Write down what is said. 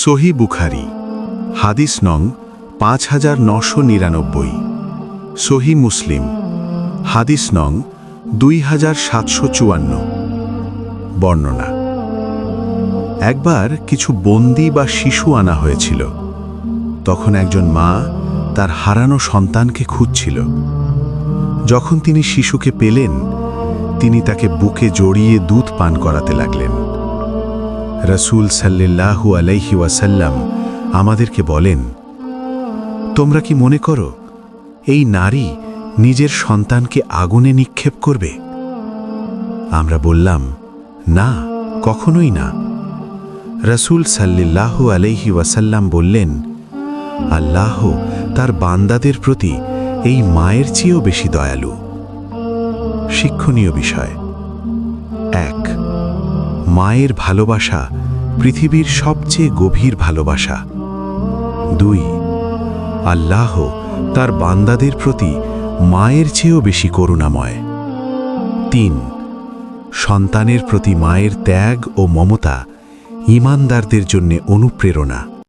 সহি বুখারি হাদিস নং 5999, সহি মুসলিম হাদিস নং 2754। বর্ণনা: একবার কিছু বন্দী বা শিশু আনা হয়েছিল। তখন একজন মা তার হারানো সন্তানকে খুঁজছিল। যখন তিনি শিশুকে পেলেন, তিনি তাকে বুকে জড়িয়ে দুধ পান করাতে লাগলেন। রাসূল সাল্লাল্লাহু আলাইহি ওয়াসাল্লাম আমাদেরকে বলেন, তোমরা কি মনে করো এই নারী নিজের সন্তানকে আগুনে নিক্ষেপ করবে? আমরা বললাম, না, কখনোই না। রাসূল সাল্লাল্লাহু আলাইহি ওয়াসাল্লাম বললেন, আল্লাহ তার বান্দাদের প্রতি এই মায়ের চেয়েও বেশি দয়ালু। শিক্ষণীয় বিষয়: ১. মায়ের ভালোবাসা পৃথিবীর সবচেয়ে গভীর ভালোবাসা। ২. আল্লাহ তার বান্দাদের প্রতি মায়ের চেয়েও বেশি করুণাময়। ৩. সন্তানের প্রতি মায়ের ত্যাগ ও মমতা ঈমানদারদের জন্য অনুপ্রেরণা।